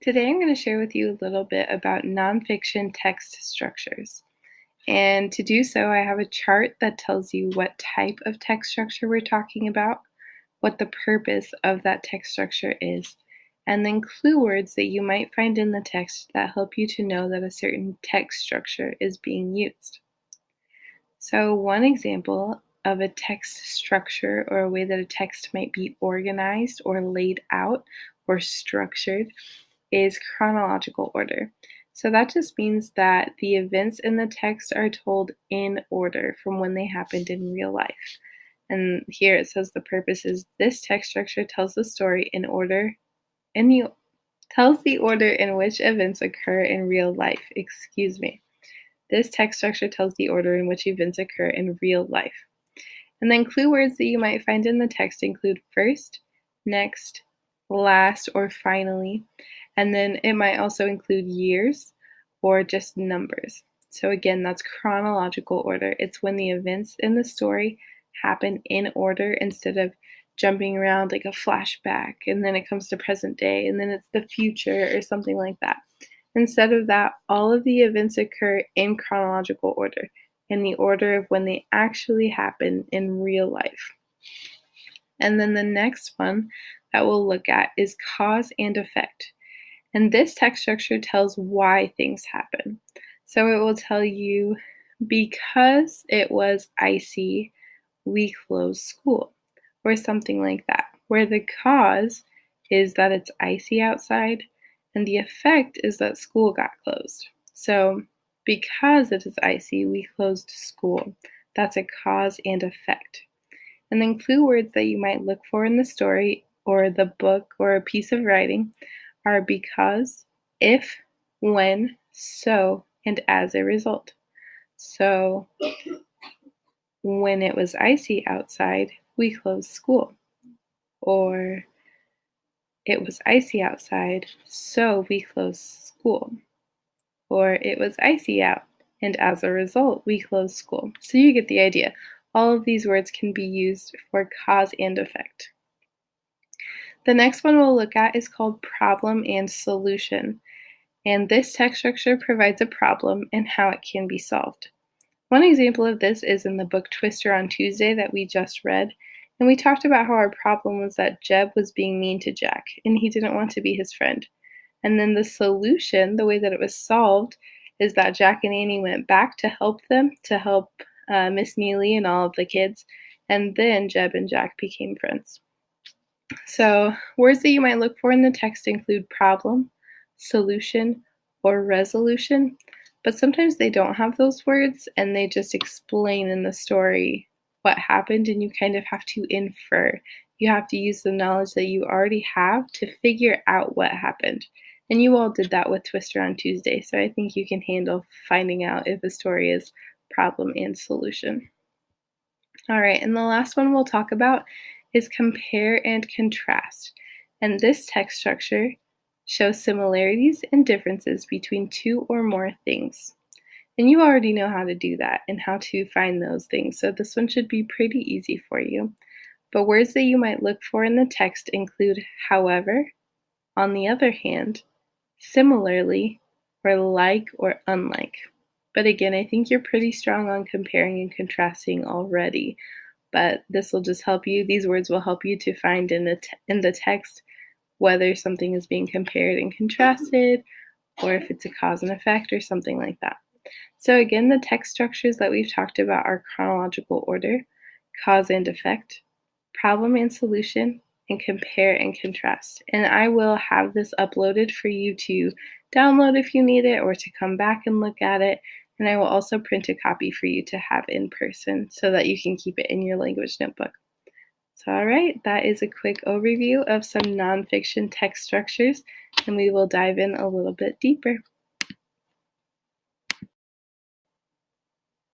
Today, I'm going to share with you a little bit about nonfiction text structures. And to do so, I have a chart that tells you what type of text structure we're talking about, what the purpose of that text structure is, and then clue words that you might find in the text that help you to know that a certain text structure is being used. So, one example of a text structure or a way that a text might be organized or laid out or structured is chronological order. So that just means that the events in the text are told in order from when they happened in real life. And here it says the purpose is this text structure tells the story in order in the tells the order in which events occur in real life. Excuse me. This text structure tells the order in which events occur in real life. And then clue words that you might find in the text include first, next, last, or finally. And then it might also include years or just numbers. So again, that's chronological order. It's when the events in the story happen in order instead of jumping around like a flashback and then it comes to present day and then it's the future or something like that. Instead of that, all of the events occur in chronological order, in the order of when they actually happen in real life. And then the next one that we'll look at is cause and effect. And this text structure tells why things happen. So it will tell you because it was icy, we closed school, or something like that, where the cause is that it's icy outside and the effect is that school got closed. So because it is icy, we closed school. That's a cause and effect. And then clue words that you might look for in the story or the book or a piece of writing are because, if, when, so, and as a result. So, when it was icy outside, we closed school. Or, it was icy outside, so we closed school. Or, it was icy out, and as a result, we closed school. So you get the idea. All of these words can be used for cause and effect. The next one we'll look at is called problem and solution. And this text structure provides a problem and how it can be solved. One example of this is in the book Twister on Tuesday that we just read. And we talked about how our problem was that Jeb was being mean to Jack and he didn't want to be his friend. And then the solution, the way that it was solved, is that Jack and Annie went back to help them, to help Miss Neely and all of the kids. And then Jeb and Jack became friends. So, words that you might look for in the text include problem, solution, or resolution, but sometimes they don't have those words and they just explain in the story what happened, and you kind of have to infer. You have to use the knowledge that you already have to figure out what happened. And you all did that with Twister on Tuesday, so I think you can handle finding out if a story is problem and solution. All right, and the last one we'll talk about is compare and contrast. And this text structure shows similarities and differences between two or more things. And you already know how to do that and how to find those things, so this one should be pretty easy for you. But words that you might look for in the text include however, on the other hand, similarly, or like or unlike. But again, I think you're pretty strong on comparing and contrasting already. But this will just help you. These words will help you to find in the text whether something is being compared and contrasted, or if it's a cause and effect or something like that. So again, the text structures that we've talked about are chronological order, cause and effect, problem and solution, and compare and contrast. And I will have this uploaded for you to download if you need it or to come back and look at it. And I will also print a copy for you to have in person so that you can keep it in your language notebook. So, all right, that is a quick overview of some nonfiction text structures, and we will dive in a little bit deeper.